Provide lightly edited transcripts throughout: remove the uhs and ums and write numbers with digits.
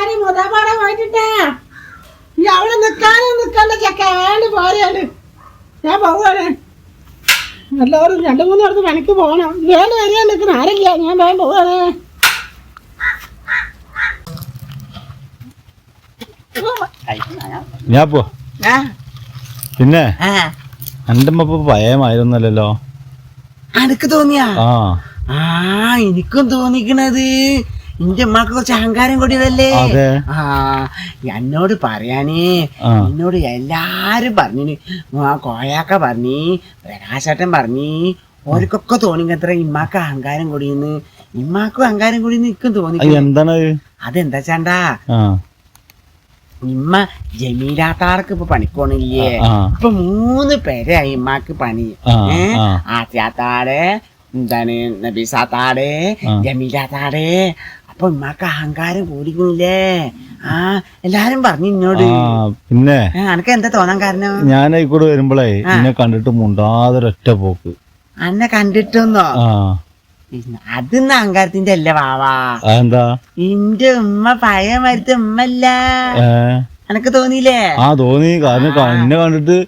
പോരാടി മുതാപ്പാടെ പോയിട്ടാ ഈ അവിടെ നിൽക്കണ്ട ചക്ക വേണ്ടി പോരാണ് ഞാൻ പോവാണ് എല്ലാവരും 2-3 അടുത്ത് പണിക്ക് പോകണം വേണ്ട വരിക നിൽക്കുന്ന ആരില്ല ഞാൻ വേഗം പോവാണ് ഞാൻ പോ പിന്നെ എന്റെ അമ്മ ഭയമായിരുന്നല്ലോ അനക്ക് തോന്നിയാ എനിക്കും തോന്നിക്കണത് എന്റെ അമ്മക്ക് കുറച്ച് അഹങ്കാരം കൂടിയതല്ലേ എന്നോട് പറയാനേ എന്നോട് എല്ലാരും പറഞ്ഞു ആ കോയാക്ക പറഞ്ഞി പ്രകാശേട്ടൻ പറഞ്ഞി ഓർക്കൊക്കെ തോന്നിക്കത്ര ഇമ്മാക്ക് അഹങ്കാരം കൂടിയെന്ന് ഇമ്മാക്കും അഹങ്കാരം കൂടിയെന്ന് എനിക്കും തോന്നി എന്താണ് അതെന്താ ചാണ്ടാ ഇമ്മ ജമീലാത്താർക്ക് ഇപ്പൊ പണിക്കോണില്ലേ ഇപ്പൊ 3 പേരായി ഇമ്മാക്ക് പണി ആത്യാത്താടെ എന്താണ് നബീസാത്താടെ ജമീലാത്താടെ അപ്പൊ ഇമ്മാക്ക് അഹങ്കാരം കൂടിക്കുന്നില്ലേ എല്ലാരും പറഞ്ഞു ഇന്നോട് പിന്നെ അനക്ക് എന്താ തോന്നാൻ കാരണം ഞാൻ ആയിക്കോട് വരുമ്പോഴേ എന്നെ കണ്ടിട്ട് മുണ്ടാതൊരൊറ്റ പോക്ക് അന്നെ കണ്ടിട്ടൊന്നോ അതൊന്നും അഹങ്കാരത്തിന്റെ അല്ല വാവാ എന്താ ഇന്റെ ഉമ്മ പഴയ മരുത്ത ഉമ്മല്ല എനക്ക് തോന്നിയില്ലേ തോന്നി കാരണം എന്നെ കണ്ടിട്ട്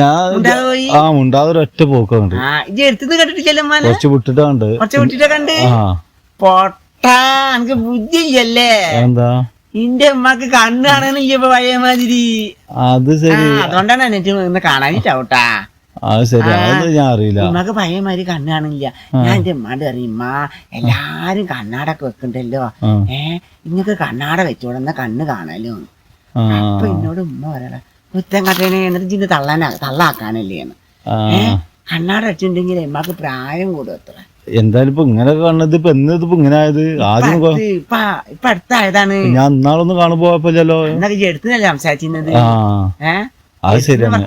ഞാൻ മുണ്ടാതൊരൊറ്റ പോക്ക് കണ്ട് എടുത്തുനിന്ന് കണ്ടിട്ടില്ലല്ലോ കുറച്ച് വിട്ടിട്ട് കണ്ട് പൊട്ടാ എനിക്ക് ബുദ്ധിയില്ലല്ലേ എന്താ ഇന്റെ ഉമ്മക്ക് കണ്ണ് കാണാനില്ല ഇപ്പൊ പഴയ മാതിരി അത് ശരി അതുകൊണ്ടാണ് എന്നെ കാണാനിട്ടാവട്ടാ അത് ശരി അതൊന്നും ഞാൻ അറിയില്ല ഉമ്മക്ക് പഴയ മാതിരി കണ്ണ് കാണില്ല ഞാൻ എന്റെ ഉമ്മാണ്ട് അറിയും ഉമ്മ എല്ലാരും കണ്ണാടൊക്കെ വെക്കണ്ടല്ലോ ഇങ്ങക്ക് കണ്ണാട വെച്ചോടുന്ന കണ്ണ് കാണല്ലോ അപ്പൊ എന്നോട് ഉമ്മ പറയണ കുറ്റം കട്ടേനെ എന്നിട്ട് ജിന്ന് തള്ളാക്കാനല്ലേ കണ്ണാട വെച്ചിട്ടുണ്ടെങ്കിൽ ഉമ്മക്ക് പ്രായം കൂടും അത്ര എന്തായാലും ഇപ്പൊ ഇങ്ങനെ കാണുന്നത് ഇപ്പൊ എന്നിപ്പോ ഇങ്ങനെ ആയത് ആദ്യം ഇപ്പൊ അടുത്തായതാണ് ഞാൻ ഇന്നാളൊന്നും കാണുമ്പോ കുഴപ്പമില്ലല്ലോ എന്നൊക്കെ എടുത്തുന്നല്ലേ സംസാരിച്ചിരുന്നത് അത് ശരിയാണ്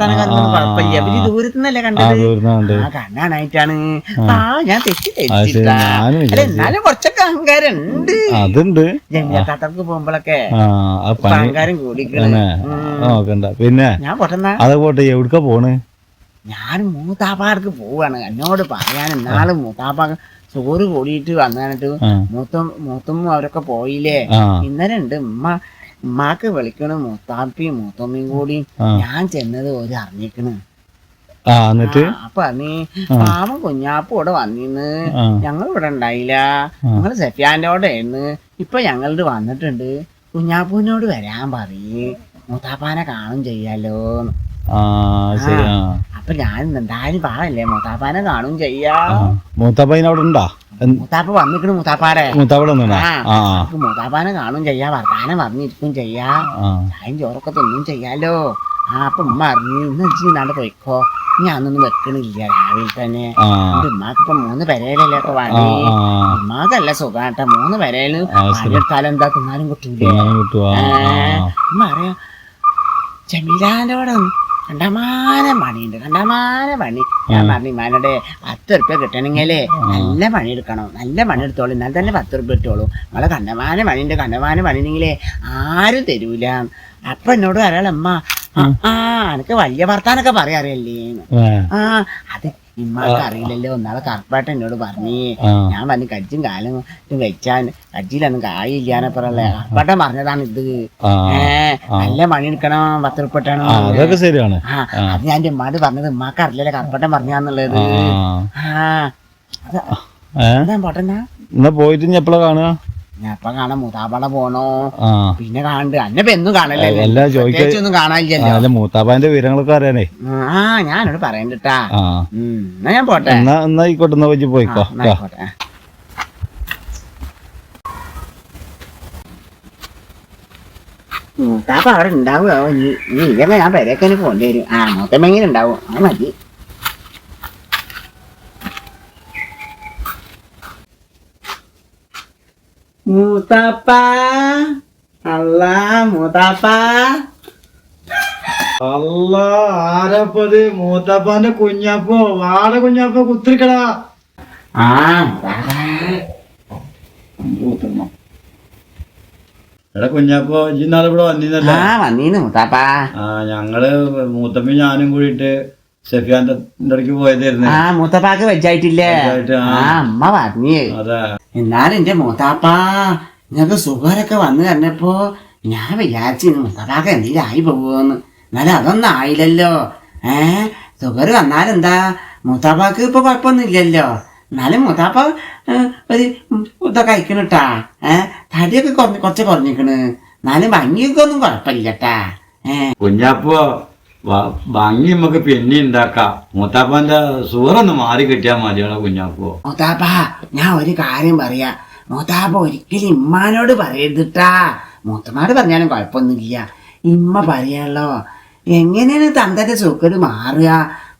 ദൂരത്തുനിന്നല്ലേ കണ്ടത് കണ്ണാണായിട്ടാണ് ഞാൻ എന്നാലും കുറച്ചൊക്കെ അഹങ്കാരം ഉണ്ട് അതുണ്ട് ജമിയാത്താത്തർക്ക് പോകുമ്പോഴൊക്കെ അഹങ്കാരം നോക്കണ്ട പിന്നെ ഞാൻ പൊട്ടന്നാ അത് പോട്ടെ എവിടുക്ക പോണ് ഞാൻ മൂത്താപ്പാർക്ക് പോവാണ് എന്നോട് പറയാൻ എന്നാളും മൂത്താപ്പാക്ക് ചോറ് കൂടിയിട്ട് വന്നിട്ട് മൂത്തും അവരൊക്കെ പോയില്ലേ ഇന്നലെ ഉണ്ട് ഉമ്മാക്ക് വിളിക്കണ മൂത്താപ്പിയും മൂത്തമ്മയും കൂടി ഞാൻ ചെന്നത് ഒരു അറിഞ്ഞിക്കണ് അപ്പൊ പറഞ്ഞ് പാവം കുഞ്ഞാപ്പ് ഇവിടെ വന്നിന്ന് ഞങ്ങൾ ഇവിടെ ഉണ്ടായില്ല ഞങ്ങള് സെഫിയാന്റെ അവിടെ ആയിരുന്നു ഇപ്പൊ ഞങ്ങളുടെ വന്നിട്ടുണ്ട് കുഞ്ഞാപ്പൂവിനോട് വരാൻ പറയ് മൂത്താപ്പാനെ കാണും ചെയ്യാലോ അപ്പൊ ഞാൻ എന്തായാലും പാവല്ലേ മൂത്താപ്പാനെ കാണും ചെയ്യാ മൂത്താപ്പ അവിടെ ഉണ്ടാ മൂത്താപ്പ വന്നിക്കണ് മൂത്താപ്പാടെ മൂത്താപ്പാനെ കാണും ചെയ്യാ വർത്താനം പറഞ്ഞിരിക്കും ചെയ്യാ ചായം ചോറൊക്കെ തിന്നും ചെയ്യാലോ അപ്പൊ ഉമ്മ അറിഞ്ഞു ഇന്ന് നാളെ പോയിക്കോ ഞാനൊന്നും വെക്കണില്ല രാവിലെ തന്നെ ഉമ്മാക്ക് ഇപ്പൊ 3 പെരയിലല്ലേ ഒക്കെ വാങ്ങി ഉമ്മാക്കല്ല സുഖാട്ട 3 പെരയില് പണിയെടുത്താലും എന്താ തിന്നാനും കിട്ടൂലേ ഉമ്മ അറിയാം ജമീലാനോടെ കണ്ടമാനം പണിയുണ്ട് കണ്ടമാനം പണി ഞാൻ പറഞ്ഞു ഇമാനോടെ 10 ഉറുപ്പ്യ കിട്ടണമെങ്കിലേ നല്ല പണിയെടുക്കണം നല്ല പണിയെടുത്തോളൂ എന്നാൽ തന്നെ 10 ഉറുപ്പ്യ കിട്ടുള്ളൂ നമ്മളെ കണ്ടമാനം പണിയുണ്ട് കണ്ടമാനം പണിയെങ്കിലേ ആരും തരൂല അപ്പൊ എന്നോട് ഒരാളമ്മ എനിക്ക് വലിയ വർത്താനൊക്കെ പറയാറിയല്ലേ അത് ഇമ്മാക്ക് അറിയില്ലല്ലോ ഒന്നാളെ കറുപ്പായിട്ട് എന്നോട് പറഞ്ഞേ ഞാൻ പറഞ്ഞു കജ്ജും കാലും വെച്ചാൻ കജ്ജിലൊന്നും കായില്ലാന്നപ്പറല്ലേ കറുപ്പാട്ടൻ പറഞ്ഞതാണ് ഇത് നല്ല മണി എടുക്കണം 10 ഉറുപ്പിട്ടാണ് അതൊക്കെ ശരിയാണ് അത് ഞാൻ എന്റെ ഉമ്മാട് പറഞ്ഞത് ഉമ്മാക്ക് അറിയില്ലല്ലേ കറുപ്പാട്ടൻ പറഞ്ഞാന്നുള്ളത് പോട്ടെന്നാ പോയിട്ട് എപ്പോഴാ കാണുക ഞാൻ എപ്പ കാണാൻ മൂത്താപ്പാടെ പോണോ പിന്നെ കാണണ്ട് അന്നെ എന്നും കാണല്ലേ ഒന്നും കാണാനില്ലല്ലോ മൂത്താപ്പാന്റെ വിവരങ്ങളൊക്കെ അറിയാനേ ഞാനോട് പറയണ്ടട്ടാ എന്നാ ഞാൻ പോട്ടെ എന്നായിക്കോട്ടെ എന്നാ വെച്ച് പോയിക്കോ മൂത്താപ്പ അവിടെ ഉണ്ടാവുമോ നീ ഇങ്ങനെ ഞാൻ പെരേക്കെ കൊണ്ടുവരും മൂത്തമ്മെങ്കിലും ഉണ്ടാവും അത് മതി മൂത്താപ്പ അല്ല മൂത്താപ്പ അല്ല ആരപ്പത് മൂത്താപ്പാന്റെ കുഞ്ഞാപ്പോ വാട കുഞ്ഞാപ്പോ കുത്തിരിക്കടാ എടാ കുഞ്ഞാപ്പോ ഇന്നാളെ ഇവിടെ വന്നിരുന്നല്ലേ വന്നീന്ന് മൂത്താപ്പ ഞങ്ങള് മൂത്തമ്മ ഞാനും കൂടിയിട്ട് സെഫിയാന്റെ ഇടയ്ക്ക് പോയതായിരുന്നു മൂത്താപ്പാക്ക് വെച്ചായിട്ടില്ലേ അമ്മ പറഞ്ഞു അതെ എന്നാലും എന്റെ മൂത്താപ്പ നിങ്ങൾക്ക് സുഖരൊക്കെ വന്നു കഴിഞ്ഞപ്പോ ഞാൻ വിചാരിച്ചു മുത്തപ്പാക്ക് എന്തെങ്കിലും ആയി പോകുമെന്ന്. എന്നാലും അതൊന്നും ആയില്ലല്ലോ. സുഖർ വന്നാലെന്താ, മൂത്താപ്പാക്ക് ഇപ്പൊ കുഴപ്പമൊന്നും ഇല്ലല്ലോ. എന്നാലും മൂത്താപ്പ ഒരു ഇതൊക്കെ കഴിക്കണിട്ടാ. തടിയൊക്കെ കുറച്ച് കുറഞ്ഞിക്കണ്. എന്നാലും ഭംഗിയൊക്കെ ഒന്നും കുഴപ്പമില്ലട്ടാ. കുഞ്ഞാപ്പോ ഭംഗി നമുക്ക് പിന്നെ ഉണ്ടാക്കാം. മൂത്താപ്പാന്റെ സുഖറൊന്ന് മാറി കിട്ടിയാൽ മതിയോളാ കുഞ്ഞാപ്പോ. മൂത്താപ്പ ഞാൻ ഒരു കാര്യം പറയാ. മൂത്താപ്പ ഒരിക്കലും ഇമ്മാനോട് പറയരുതിട്ടാ. മൂത്തമാട് പറഞ്ഞാലും കുഴപ്പമൊന്നുമില്ല. ഇമ്മ പറയാലോ. എങ്ങനെയാണ് തന്തന്റെ സുഖര് മാറുക?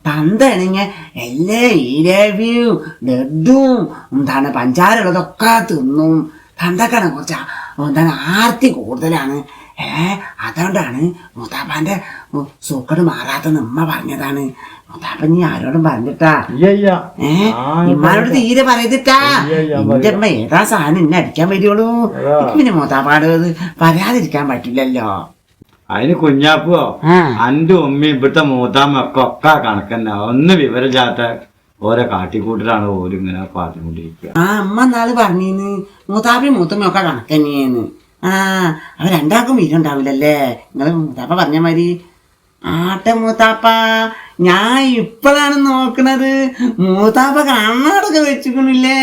തന്തണെങ്കിൽ എല്ലാ ഈരവിയും ലഡും എന്താണ് പഞ്ചാരുള്ളതൊക്കെ തിന്നും. തന്തക്കാണ് കുറച്ച് എന്താണ് ആർത്തി കൂടുതലാണ്. അതുകൊണ്ടാണ് മൂത്താപ്പാന്റെ സൂക്കട് മാറാത്തെന്ന് ഉമ്മ പറഞ്ഞതാണ്. മൂത്താപ്പ നീ ആരോടും പറഞ്ഞിട്ടാ. ഇമ്മാനോട് തീരെ പറയത്തിട്ടാ. എന്റെ അമ്മ ഏതാ സാധനം എന്നെ അടിക്കാൻ വരുള്ളൂ. പിന്നെ മൂത്താപ്പാട് പറയാതിരിക്കാൻ പറ്റില്ലല്ലോ. അതിന് കുഞ്ഞാപ്പോ അന്റെ ഉമ്മയും ഇവിടുത്തെ മൂത്താമ്മൊക്കെ കണക്കന്നെ. ഒന്ന് വിവരമില്ലാത്ത ഓരോ കാട്ടിക്കൂട്ടിലാണ് ഓരോ ഇങ്ങനെ പറഞ്ഞുകൊണ്ടിരിക്കുക. അമ്മ നാള് പറഞ്ഞീന്ന് മൂത്താപ്പയും മൂത്തമ്മയൊക്കെ കണക്കന്നെയെന്ന്. അവ രണ്ടാൾക്കും വീരുണ്ടാവില്ലല്ലേ? നിങ്ങള് മൂത്താപ്പ പറഞ്ഞ മാതിരി. മൂത്താപ്പ ഞാൻ ഇപ്പോഴാണ് നോക്കണത്. മൂത്താപ്പ കണ്ണാടൊക്കെ വെച്ചിക്കണില്ലേ?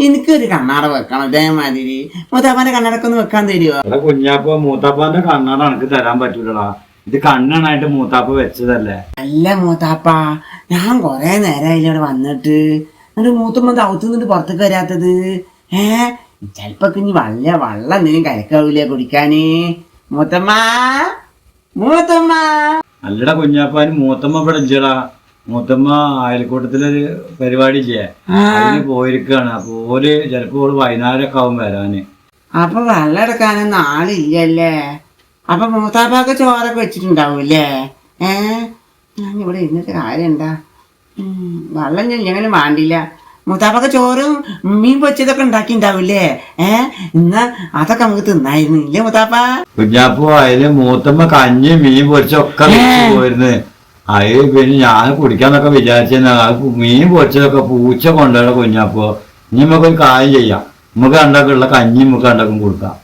എനിക്കൊരു കണ്ണാട വെക്കണം ഇതേമാതിരി. മൂത്താപ്പാന്റെ കണ്ണാടൊക്കെ ഒന്ന് വെക്കാൻ തരുമോ? കുഞ്ഞാപ്പ മൂത്താപ്പാന്റെ കണ്ണാട എനിക്ക് തരാൻ പറ്റൂലടാ. ഇത് കണ്ണാണായിട്ട് മൂത്താപ്പ വെച്ചതല്ലേ. അല്ല മൂത്താപ്പ, ഞാൻ കൊറേ നേരമായില്ല ഇവിടെ വന്നിട്ട്. എന്നിട്ട് മൂത്തമ്മ ദൗത്തുന്നിട്ട് പുറത്തേക്ക് വരാത്തത്. ചെലപ്പോ ഇനി വെള്ളം എന്തെങ്കിലും കരക്കാവൂലേ കുടിക്കാന്? മൂത്തമ്മ മൂത്തമ്മ. അല്ലടാ കുഞ്ഞാപ്പാന് മൂത്തമ്മ ഇവിടെ ഇല്ലടാ. മൂത്തമ്മ അയൽക്കൂട്ടത്തിലൊരു പരിപാടി ഇല്ലേ, അതിന് പോയിരിക്കാണ്. അപ്പൊ ഓര് ചിലപ്പോ വൈകുന്നേരമൊക്കെ ആവും വരാന്. അപ്പൊ വെള്ളം എടുക്കാനൊന്നും ആളില്ലല്ലേ? അപ്പൊ മൂത്താപ്പൊക്കെ ചോറൊക്കെ വെച്ചിട്ടുണ്ടാവൂല്ലേ? ഞാൻ ഇവിടെ ഇരുന്നിട്ട് കാര്യം എന്താ? വെള്ളം ഞാൻ എങ്ങനെ വേണ്ടില്ല. മൂത്താപ്പൊക്കെ ചോറും മീൻ പൊച്ചതൊക്കെ ഉണ്ടാക്കിണ്ടാവൂലേ? ഇന്ന് അതൊക്കെ നമുക്ക് തിന്നായിരുന്നു ഇല്ലേ മൂത്താപ്പ? കുഞ്ഞാപ്പോ അതില് മൂത്തമ്മ കഞ്ഞി മീൻ പൊരിച്ചൊക്കെ പോയിരുന്നു. അത് പിന്നെ ഞാൻ കുടിക്കാന്നൊക്കെ വിചാരിച്ചിരുന്ന മീൻ പൊരിച്ചതൊക്കെ പൂച്ച കൊണ്ടുവരണം കുഞ്ഞാപ്പോ. ഇനി നമുക്കൊരു കാര്യം ചെയ്യാം. നമുക്ക് രണ്ടാക്കുള്ള കഞ്ഞി നമുക്ക് രണ്ടാക്കും കൊടുക്കാം.